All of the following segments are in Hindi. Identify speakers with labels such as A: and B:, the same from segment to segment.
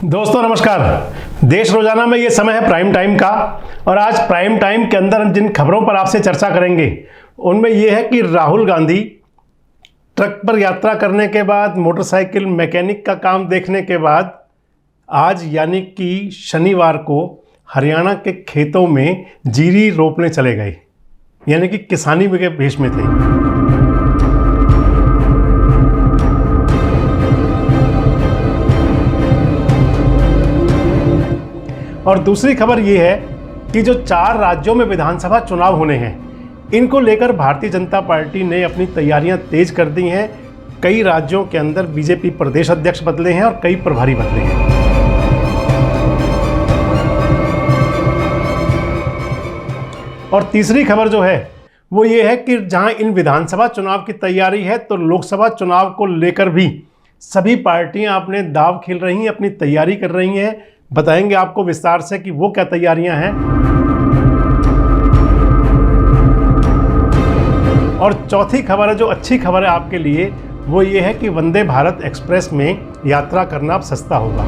A: दोस्तों नमस्कार। देश रोजाना में ये समय है प्राइम टाइम का, और आज प्राइम टाइम के अंदर जिन खबरों पर आपसे चर्चा करेंगे उनमें ये है कि राहुल गांधी ट्रक पर यात्रा करने के बाद, मोटरसाइकिल मैकेनिक का काम देखने के बाद आज यानी कि शनिवार को हरियाणा के खेतों में जीरी रोपने चले गए, यानी कि किसानी के भेष में थे। और दूसरी खबर ये है कि जो 4 राज्यों में विधानसभा चुनाव होने हैं, इनको लेकर भारतीय जनता पार्टी ने अपनी तैयारियां तेज कर दी हैं। कई राज्यों के अंदर बीजेपी प्रदेश अध्यक्ष बदले हैं और कई प्रभारी बदले हैं। और तीसरी खबर जो है वो ये है कि जहां इन विधानसभा चुनाव की तैयारी है, तो लोकसभा चुनाव को लेकर भी सभी पार्टियां अपने दांव खेल रही हैं, अपनी तैयारी कर रही हैं। बताएंगे आपको विस्तार से कि वो क्या तैयारियां हैं। और चौथी खबर है, जो अच्छी खबर है आपके लिए, वो ये है कि वंदे भारत एक्सप्रेस में यात्रा करना अब सस्ता होगा।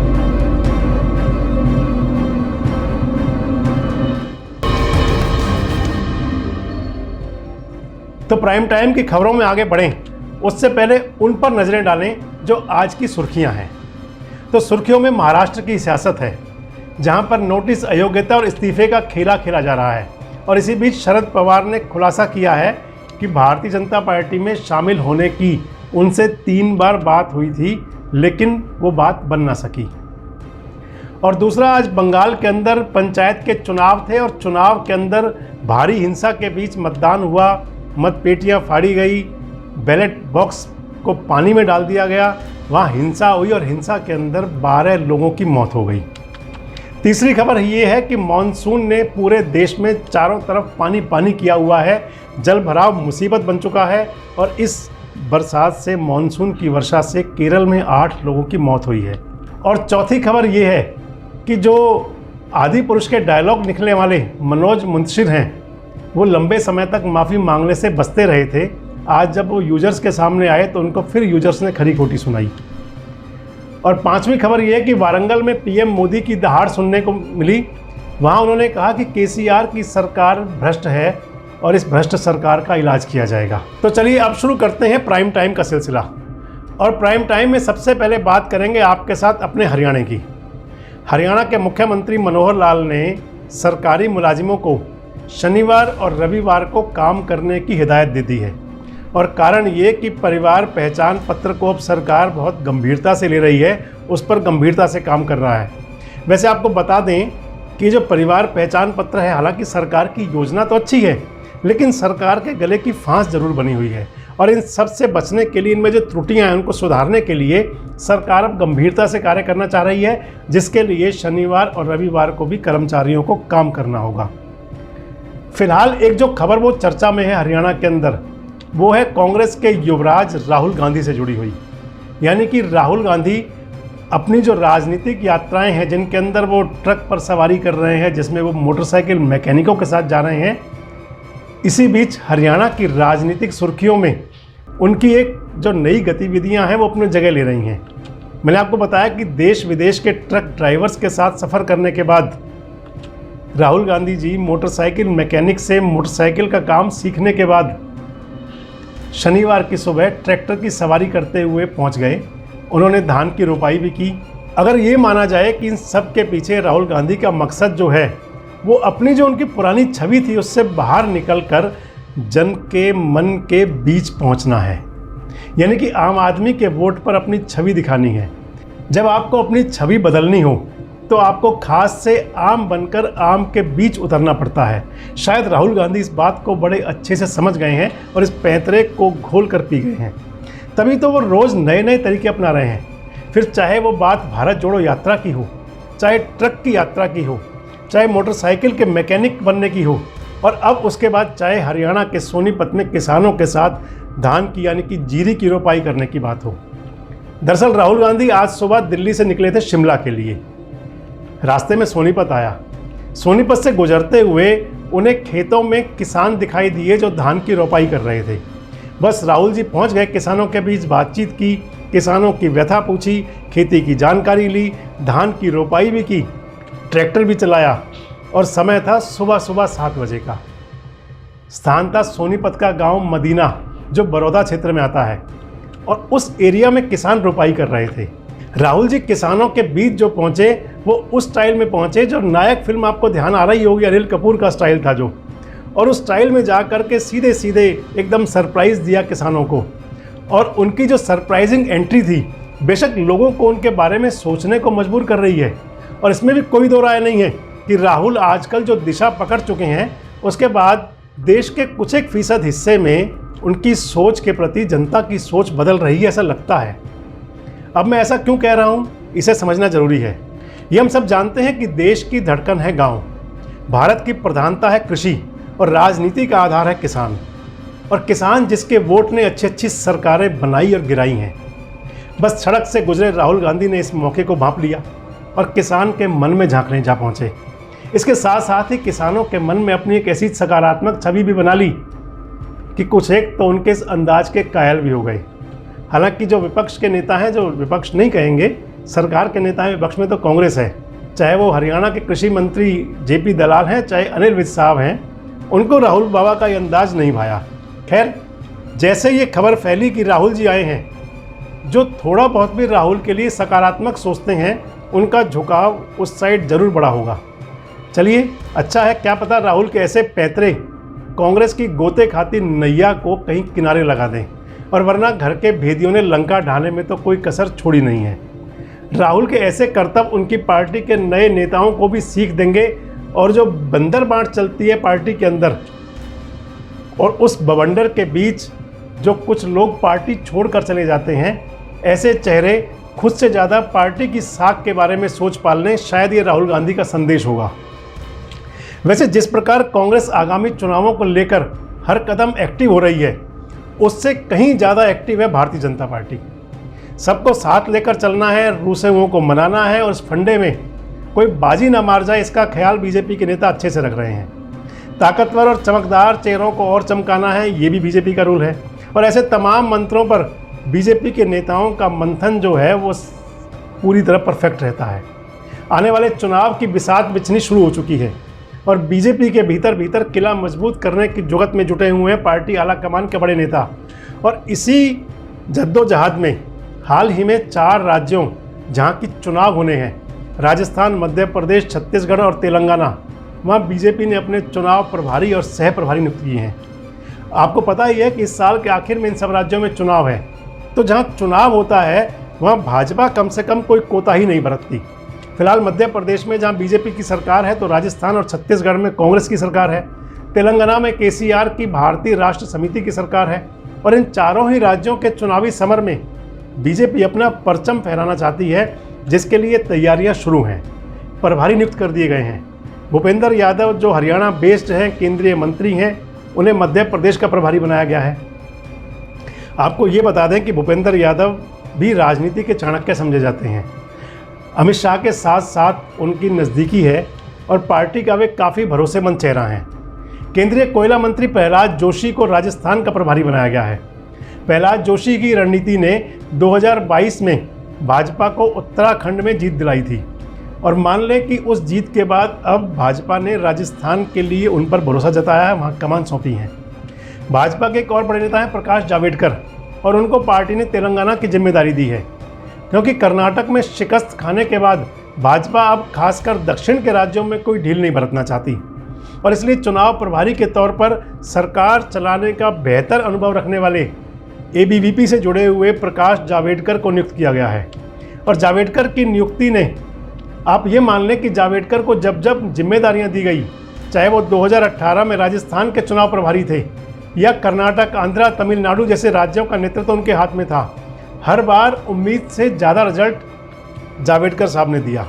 A: तो प्राइम टाइम की खबरों में आगे बढ़ें उससे पहले उन पर नजरें डालें जो आज की सुर्खियां हैं। तो सुर्खियों में महाराष्ट्र की सियासत है, जहां पर नोटिस, अयोग्यता और इस्तीफे का खेला खेला जा रहा है। और इसी बीच शरद पवार ने खुलासा किया है कि भारतीय जनता पार्टी में शामिल होने की उनसे 3 बार बात हुई थी, लेकिन वो बात बन ना सकी। और दूसरा, आज बंगाल के अंदर पंचायत के चुनाव थे और चुनाव के अंदर भारी हिंसा के बीच मतदान हुआ, मतपेटियां फाड़ी गई, बैलेट बॉक्स को पानी में डाल दिया गया, वहाँ हिंसा हुई और हिंसा के अंदर 12 लोगों की मौत हो गई। तीसरी खबर ये है कि मानसून ने पूरे देश में चारों तरफ पानी पानी किया हुआ है, जल भराव मुसीबत बन चुका है। और इस बरसात से, मानसून की वर्षा से केरल में 8 लोगों की मौत हुई है। और चौथी खबर ये है कि जो आदि पुरुष के डायलॉग लिखने वाले मनोज मुंशिर हैं, वो लंबे समय तक माफ़ी मांगने से बचते रहे थे। आज जब वो यूजर्स के सामने आए तो उनको फिर यूजर्स ने खरी खोटी सुनाई। और पांचवी खबर ये है कि वारंगल में पीएम मोदी की दहाड़ सुनने को मिली। वहाँ उन्होंने कहा कि केसीआर की सरकार भ्रष्ट है और इस भ्रष्ट सरकार का इलाज किया जाएगा। तो चलिए अब शुरू करते हैं प्राइम टाइम का सिलसिला। और प्राइम टाइम में सबसे पहले बात करेंगे आपके साथ अपने हरियाणा की। हरियाणा के मुख्यमंत्री मनोहर लाल ने सरकारी मुलाजिमों को शनिवार और रविवार को काम करने की हिदायत दे दी है। और कारण ये कि परिवार पहचान पत्र को अब सरकार बहुत गंभीरता से ले रही है, उस पर गंभीरता से काम कर रहा है। वैसे आपको बता दें कि जो परिवार पहचान पत्र है, हालांकि सरकार की योजना तो अच्छी है, लेकिन सरकार के गले की फांस जरूर बनी हुई है। और इन सब से बचने के लिए, इनमें जो त्रुटियां हैं उनको सुधारने के लिए सरकार अब गंभीरता से कार्य करना चाह रही है, जिसके लिए शनिवार और रविवार को भी कर्मचारियों को काम करना होगा। फिलहाल एक जो खबर वो चर्चा में है हरियाणा के अंदर, वो है कांग्रेस के युवराज राहुल गांधी से जुड़ी हुई। यानी कि राहुल गांधी अपनी जो राजनीतिक यात्राएं हैं, जिनके अंदर वो ट्रक पर सवारी कर रहे हैं, जिसमें वो मोटरसाइकिल मैकेनिकों के साथ जा रहे हैं, इसी बीच हरियाणा की राजनीतिक सुर्खियों में उनकी एक जो नई गतिविधियां हैं वो अपनी जगह ले रही हैं। मैंने आपको बताया कि देश विदेश के ट्रक ड्राइवर्स के साथ सफ़र करने के बाद राहुल गांधी जी मोटरसाइकिल मैकेनिक से मोटरसाइकिल का काम सीखने के बाद शनिवार की सुबह ट्रैक्टर की सवारी करते हुए पहुंच गए। उन्होंने धान की रोपाई भी की। अगर ये माना जाए कि इन सब के पीछे राहुल गांधी का मकसद जो है वो अपनी जो उनकी पुरानी छवि थी उससे बाहर निकलकर जन के मन के बीच पहुंचना है, यानी कि आम आदमी के वोट पर अपनी छवि दिखानी है। जब आपको अपनी छवि बदलनी हो तो आपको खास से आम बनकर आम के बीच उतरना पड़ता है। शायद राहुल गांधी इस बात को बड़े अच्छे से समझ गए हैं और इस पैंतरे को घोल कर पी गए हैं। तभी तो वो रोज़ नए नए तरीके अपना रहे हैं। फिर चाहे वो बात भारत जोड़ो यात्रा की हो, चाहे ट्रक की यात्रा की हो, चाहे मोटरसाइकिल के मैकेनिक बनने की हो, और अब उसके बाद चाहे हरियाणा के सोनीपत में किसानों के साथ धान की यानी कि जीरी की रोपाई करने की बात हो। दरअसल राहुल गांधी आज सुबह दिल्ली से निकले थे शिमला के लिए। रास्ते में सोनीपत आया। सोनीपत से गुजरते हुए उन्हें खेतों में किसान दिखाई दिए जो धान की रोपाई कर रहे थे। बस राहुल जी पहुंच गए, किसानों के बीच बातचीत की, किसानों की व्यथा पूछी, खेती की जानकारी ली, धान की रोपाई भी की, ट्रैक्टर भी चलाया और समय था सुबह सुबह 7 बजे का। स्थान था सोनीपत का गांव मदीना, जो बड़ौदा क्षेत्र में आता है, और उस एरिया में किसान रोपाई कर रहे थे। राहुल जी किसानों के बीच जो पहुंचे वो उस स्टाइल में पहुंचे जो नायक फिल्म आपको ध्यान आ रही होगी, अनिल कपूर का स्टाइल था जो, और उस स्टाइल में जा कर के सीधे सीधे एकदम सरप्राइज दिया किसानों को। और उनकी जो सरप्राइजिंग एंट्री थी बेशक लोगों को उनके बारे में सोचने को मजबूर कर रही है, और इसमें भी कोई दो राय नहीं है कि राहुल आजकल जो दिशा पकड़ चुके हैं उसके बाद देश के कुछ एक फीसद हिस्से में उनकी सोच के प्रति जनता की सोच बदल रही है, ऐसा लगता है। अब मैं ऐसा क्यों कह रहा हूँ, इसे समझना जरूरी है। ये हम सब जानते हैं कि देश की धड़कन है गांव, भारत की प्रधानता है कृषि और राजनीति का आधार है किसान। और किसान जिसके वोट ने अच्छी अच्छी सरकारें बनाई और गिराई हैं। बस सड़क से गुजरे राहुल गांधी ने इस मौके को भांप लिया और किसान के मन में झांकने जा पहुँचे। इसके साथ साथ ही किसानों के मन में अपनी एक ऐसी सकारात्मक छवि भी बना ली कि कुछ एक तो उनके इस अंदाज के कायल भी हो गए। हालांकि जो विपक्ष के नेता हैं, जो विपक्ष नहीं कहेंगे, सरकार के नेता हैं, विपक्ष में तो कांग्रेस है, चाहे वो हरियाणा के कृषि मंत्री जेपी दलाल हैं, चाहे अनिल विज साहब हैं, उनको राहुल बाबा का ये अंदाज नहीं भाया। खैर, जैसे ये खबर फैली कि राहुल जी आए हैं, जो थोड़ा बहुत भी राहुल के लिए सकारात्मक सोचते हैं उनका झुकाव उस साइड जरूर बड़ा होगा। चलिए, अच्छा है, क्या पता राहुल के ऐसे पैतरे कांग्रेस की गोते खाती नैया को कहीं किनारे लगा दें, और वरना घर के भेदियों ने लंका ढाने में तो कोई कसर छोड़ी नहीं है। राहुल के ऐसे करतब उनकी पार्टी के नए नेताओं को भी सीख देंगे, और जो बंदर बांट चलती है पार्टी के अंदर, और उस बवंडर के बीच जो कुछ लोग पार्टी छोड़कर चले जाते हैं, ऐसे चेहरे खुद से ज़्यादा पार्टी की साख के बारे में सोच पालने, शायद ये राहुल गांधी का संदेश होगा। वैसे जिस प्रकार कांग्रेस आगामी चुनावों को लेकर हर कदम एक्टिव हो रही है, उससे कहीं ज़्यादा एक्टिव है भारतीय जनता पार्टी। सबको साथ लेकर चलना है, रूसे हुओं को मनाना है, और इस फंडे में कोई बाजी ना मार जाए, इसका ख्याल बीजेपी के नेता अच्छे से रख रहे हैं। ताकतवर और चमकदार चेहरों को और चमकाना है, ये भी बीजेपी का रूल है। और ऐसे तमाम मंत्रों पर बीजेपी के नेताओं का मंथन जो है वो पूरी तरह परफेक्ट रहता है। आने वाले चुनाव की बिसात बिछनी शुरू हो चुकी है, और बीजेपी के भीतर किला मजबूत करने की जुगत में जुटे हुए हैं पार्टी आला कमान के बड़े नेता। और इसी जद्दोजहद में हाल ही में 4 राज्यों जहां की चुनाव होने हैं, राजस्थान, मध्य प्रदेश, छत्तीसगढ़ और तेलंगाना, वहां बीजेपी ने अपने चुनाव प्रभारी और सह प्रभारी नियुक्त किए हैं। आपको पता ही है कि इस साल के आखिर में इन सब राज्यों में चुनाव है, तो जहां चुनाव होता है वहां भाजपा कम से कम कोई कोताही नहीं बरतती। फिलहाल मध्य प्रदेश में जहां बीजेपी की सरकार है, तो राजस्थान और छत्तीसगढ़ में कांग्रेस की सरकार है, तेलंगाना में केसीआर की भारतीय राष्ट्र समिति की सरकार है, और इन चारों ही राज्यों के चुनावी समर में बीजेपी अपना परचम फहराना चाहती है, जिसके लिए तैयारियां शुरू हैं। प्रभारी नियुक्त कर दिए गए हैं। भूपेंद्र यादव जो हरियाणा बेस्ड हैं, केंद्रीय मंत्री हैं, उन्हें मध्य प्रदेश का प्रभारी बनाया गया है। आपको ये बता दें कि भूपेंद्र यादव भी राजनीति के चाणक्य समझे जाते हैं। अमित शाह के साथ साथ उनकी नज़दीकी है, और पार्टी का वे काफ़ी भरोसेमंद चेहरा हैं। केंद्रीय कोयला मंत्री प्रहलाद जोशी को राजस्थान का प्रभारी बनाया गया है। प्रहलाद जोशी की रणनीति ने 2022 में भाजपा को उत्तराखंड में जीत दिलाई थी, और मान लें कि उस जीत के बाद अब भाजपा ने राजस्थान के लिए उन पर भरोसा जताया है, वहाँ कमान सौंपी है। भाजपा के एक और बड़े नेता हैं प्रकाश जावड़ेकर, और उनको पार्टी ने तेलंगाना की जिम्मेदारी दी है, क्योंकि कर्नाटक में शिकस्त खाने के बाद भाजपा अब खासकर दक्षिण के राज्यों में कोई ढील नहीं बरतना चाहती, और इसलिए चुनाव प्रभारी के तौर पर सरकार चलाने का बेहतर अनुभव रखने वाले एबीवीपी से जुड़े हुए प्रकाश जावड़ेकर को नियुक्त किया गया है। और जावड़ेकर की नियुक्ति ने, आप ये मान लें कि जावड़ेकर को जब जब जिम्मेदारियां दी गई, चाहे वो 2018 में राजस्थान के चुनाव प्रभारी थे या कर्नाटक, आंध्र, तमिलनाडु जैसे राज्यों का नेतृत्व उनके हाथ में था, हर बार उम्मीद से ज़्यादा रिजल्ट जावड़ेकर साहब ने दिया।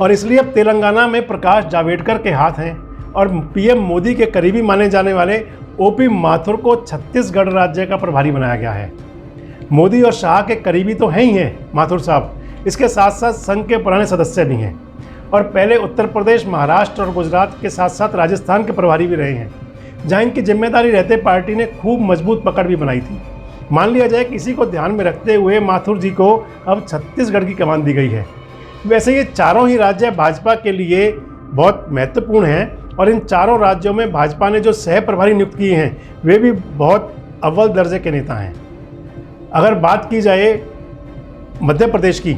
A: और इसलिए अब तेलंगाना में प्रकाश जावड़ेकर के हाथ हैं, और पीएम मोदी के करीबी माने जाने वाले ओपी माथुर को छत्तीसगढ़ राज्य का प्रभारी बनाया गया है। मोदी और शाह के करीबी तो हैं ही हैं माथुर साहब, इसके साथ साथ संघ के पुराने सदस्य भी हैं, और पहले उत्तर प्रदेश, महाराष्ट्र और गुजरात के साथ साथ राजस्थान के प्रभारी भी रहे हैं, जहां इनकी जिम्मेदारी रहते पार्टी ने खूब मजबूत पकड़ भी बनाई थी। मान लिया जाए किसी को ध्यान में रखते हुए माथुर जी को अब छत्तीसगढ़ की कमान दी गई है। वैसे ये चारों ही राज्य भाजपा के लिए बहुत महत्वपूर्ण हैं और इन चारों राज्यों में भाजपा ने जो सह प्रभारी नियुक्त किए हैं वे भी बहुत अव्वल दर्जे के नेता हैं। अगर बात की जाए मध्य प्रदेश की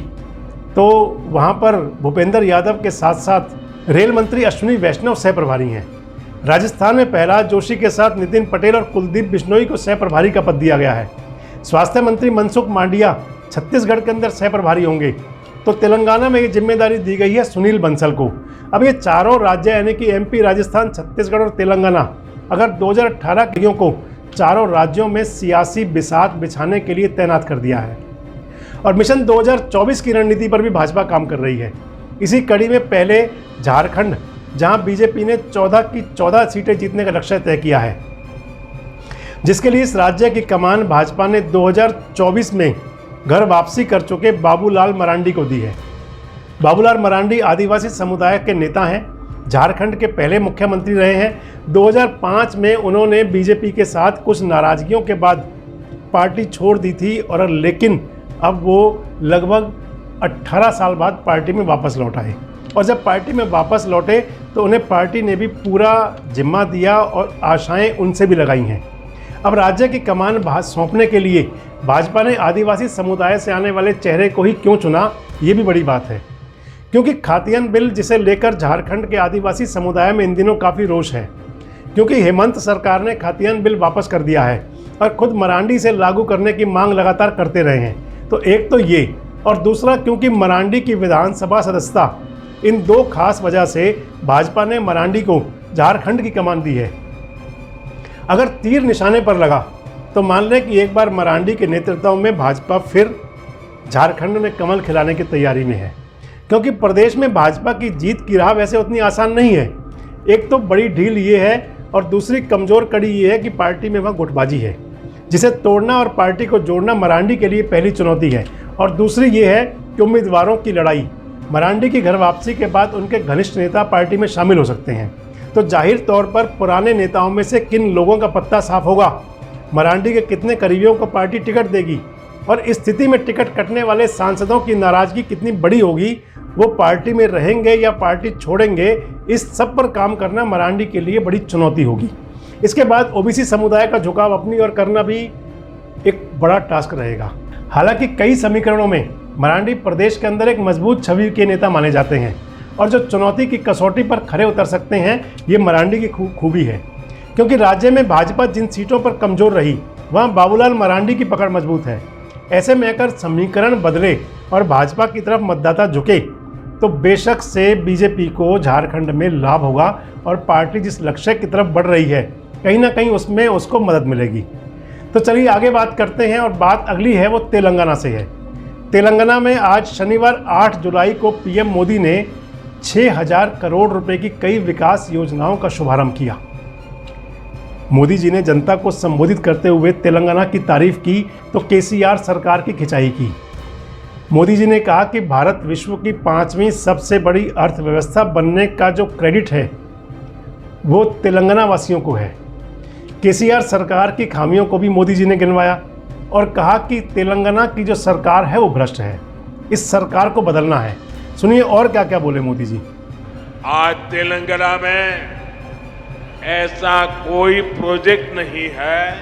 A: तो वहाँ पर भूपेंद्र यादव के साथ साथ रेल मंत्री अश्विनी वैष्णव सह प्रभारी हैं। राजस्थान में प्रहलाद जोशी के साथ नितिन पटेल और कुलदीप बिश्नोई को सह प्रभारी का पद दिया गया है। स्वास्थ्य मंत्री मनसुख मांडविया छत्तीसगढ़ के अंदर सह प्रभारी होंगे। तो तेलंगाना में ये जिम्मेदारी दी गई है सुनील बंसल को। अब ये चारों राज्य यानी कि एमपी, राजस्थान, छत्तीसगढ़ और तेलंगाना अगर 2018 के को चारों राज्यों में सियासी बिसात बिछाने के लिए तैनात कर दिया है और मिशन 2024 की रणनीति पर भी भाजपा काम कर रही है। इसी कड़ी में पहले झारखंड, जहां बीजेपी ने 14 की 14 सीटें जीतने का लक्ष्य तय किया है, जिसके लिए इस राज्य की कमान भाजपा ने 2024 में घर वापसी कर चुके बाबूलाल मरांडी को दी है। बाबूलाल मरांडी आदिवासी समुदाय के नेता हैं, झारखंड के पहले मुख्यमंत्री रहे हैं। 2005 में उन्होंने बीजेपी के साथ कुछ नाराजगियों के बाद पार्टी छोड़ दी थी और लेकिन अब वो लगभग 18 साल बाद पार्टी में वापस लौट आए और जब पार्टी में वापस लौटे तो उन्हें पार्टी ने भी पूरा जिम्मा दिया और आशाएं उनसे भी लगाई हैं। अब राज्य की कमान सौंपने के लिए भाजपा ने आदिवासी समुदाय से आने वाले चेहरे को ही क्यों चुना, ये भी बड़ी बात है, क्योंकि खातियान बिल जिसे लेकर झारखंड के आदिवासी समुदाय में इन दिनों काफ़ी रोष है, क्योंकि हेमंत सरकार ने खातियान बिल वापस कर दिया है और खुद मरांडी से लागू करने की मांग लगातार करते रहे हैं। तो एक तो ये, और दूसरा क्योंकि मरांडी की विधानसभा सदस्यता, इन दो खास वजह से भाजपा ने मरांडी को झारखंड की कमान दी है। अगर तीर निशाने पर लगा तो मान लें कि एक बार मरांडी के नेतृत्व में भाजपा फिर झारखंड में कमल खिलाने की तैयारी में है, क्योंकि प्रदेश में भाजपा की जीत की राह वैसे उतनी आसान नहीं है। एक तो बड़ी ढील ये है और दूसरी कमज़ोर कड़ी ये है कि पार्टी में वहाँ गुटबाजी है, जिसे तोड़ना और पार्टी को जोड़ना मरांडी के लिए पहली चुनौती है। और दूसरी ये है कि उम्मीदवारों की लड़ाई। मरांडी की घर वापसी के बाद उनके घनिष्ठ नेता पार्टी में शामिल हो सकते हैं, तो जाहिर तौर पर पुराने नेताओं में से किन लोगों का पत्ता साफ होगा, मरांडी के कितने करीबियों को पार्टी टिकट देगी और इस स्थिति में टिकट कटने वाले सांसदों की नाराजगी कितनी बड़ी होगी, वो पार्टी में रहेंगे या पार्टी छोड़ेंगे, इस सब पर काम करना मरांडी के लिए बड़ी चुनौती होगी। इसके बाद ओबीसी समुदाय का झुकाव अपनी ओर करना भी एक बड़ा टास्क रहेगा। हालांकि कई समीकरणों में मरांडी प्रदेश के अंदर एक मजबूत छवि के नेता माने जाते हैं और जो चुनौती की कसौटी पर खरे उतर सकते हैं, ये मरांडी की खूबी है, क्योंकि राज्य में भाजपा जिन सीटों पर कमज़ोर रही वहाँ बाबूलाल मरांडी की पकड़ मजबूत है। ऐसे में अगर समीकरण बदले और भाजपा की तरफ मतदाता झुके तो बेशक से बीजेपी को झारखंड में लाभ होगा और पार्टी जिस लक्ष्य की तरफ बढ़ रही है कहीं ना कहीं उसमें उसको मदद मिलेगी। तो चलिए आगे बात करते हैं और बात अगली है वो तेलंगाना से है। तेलंगाना में आज शनिवार 8 जुलाई को पीएम मोदी ने 6000 करोड़ रुपए की कई विकास योजनाओं का शुभारंभ किया। मोदी जी ने जनता को संबोधित करते हुए तेलंगाना की तारीफ की तो केसीआर सरकार की खिंचाई की। मोदी जी ने कहा कि भारत विश्व की 5वीं सबसे बड़ी अर्थव्यवस्था बनने का जो क्रेडिट है वो तेलंगाना वासियों को है। केसीआर सरकार की खामियों को भी मोदी जी ने गिनवाया और कहा कि तेलंगाना की जो सरकार है वो भ्रष्ट है, इस सरकार को बदलना है। सुनिए और क्या क्या बोले मोदी जी।
B: आज तेलंगाना में ऐसा कोई प्रोजेक्ट नहीं है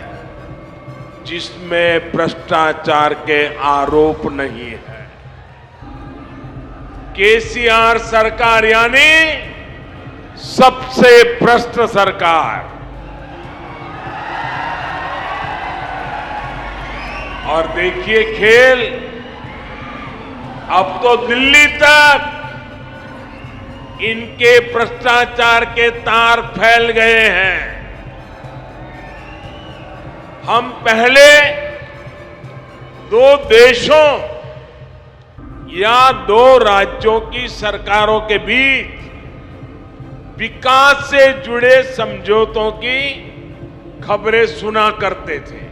B: जिसमें भ्रष्टाचार के आरोप नहीं है। केसीआर सरकार यानी सबसे भ्रष्ट सरकार। और देखिए खेल, अब तो दिल्ली तक इनके भ्रष्टाचार के तार फैल गए हैं। हम पहले दो देशों या दो राज्यों की सरकारों के बीच विकास से जुड़े समझौतों की खबरें सुना करते थे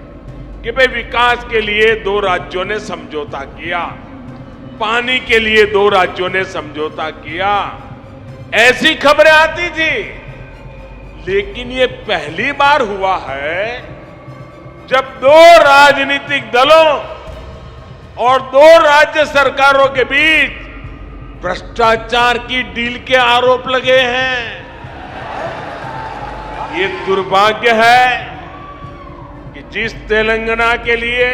B: कि भाई विकास के लिए दो राज्यों ने समझौता किया, पानी के लिए दो राज्यों ने समझौता किया, ऐसी खबरें आती थी। लेकिन ये पहली बार हुआ है जब दो राजनीतिक दलों और दो राज्य सरकारों के बीच भ्रष्टाचार की डील के आरोप लगे हैं। ये दुर्भाग्य है कि जिस तेलंगाना के लिए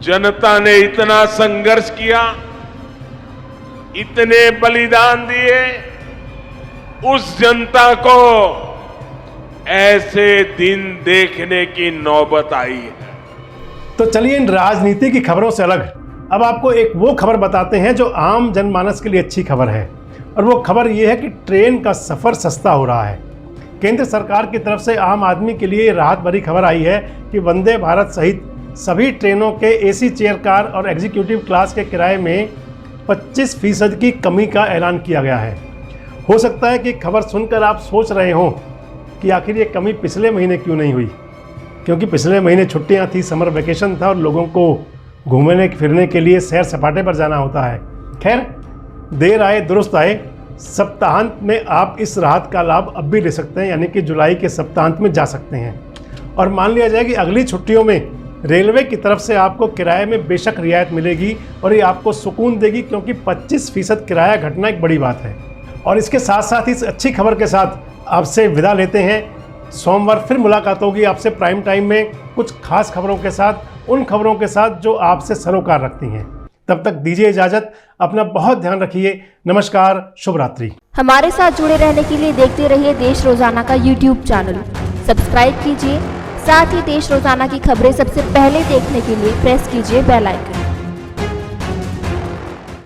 B: जनता ने इतना संघर्ष किया, इतने बलिदान दिए, उस जनता को ऐसे दिन देखने की नौबत आई है।
A: तो चलिए इन राजनीति की खबरों से अलग अब आपको एक वो खबर बताते हैं जो आम जनमानस के लिए अच्छी खबर है। और वो खबर ये है कि ट्रेन का सफ़र सस्ता हो रहा है। केंद्र सरकार की तरफ से आम आदमी के लिए राहत भरी खबर आई है कि वंदे भारत सहित सभी ट्रेनों के एसी चेयर कार और एग्जीक्यूटिव क्लास के किराए में 25% की कमी का ऐलान किया गया है। हो सकता है कि खबर सुनकर आप सोच रहे हों कि आखिर ये कमी पिछले महीने क्यों नहीं हुई, क्योंकि पिछले महीने छुट्टियां थी, समर वेकेशन था और लोगों को घूमने फिरने के लिए सैर सपाटे पर जाना होता है। खैर, देर आए दुरुस्त आए, सप्ताहांत में आप इस राहत का लाभ अब भी ले सकते हैं, यानी कि जुलाई के सप्ताहांत में जा सकते हैं। और मान लिया जाए कि अगली छुट्टियों में रेलवे की तरफ से आपको किराए में बेशक रियायत मिलेगी और ये आपको सुकून देगी, क्योंकि 25% किराया घटना एक बड़ी बात है। और इसके साथ साथ इस अच्छी खबर के साथ आपसे विदा लेते हैं। सोमवार फिर मुलाकात होगी आपसे प्राइम टाइम में कुछ खास खबरों के साथ, उन खबरों के साथ जो आपसे सरोकार रखती हैं। तब तक दीजिए इजाजत, अपना बहुत ध्यान रखिए। नमस्कार, शुभ रात्रि।
C: हमारे साथ जुड़े रहने के लिए देखते रहिए देश रोजाना का यूट्यूब चैनल सब्सक्राइब कीजिए। साथ ही देश रोजाना की खबरें सबसे पहले देखने के लिए प्रेस कीजिए बेल आइकन।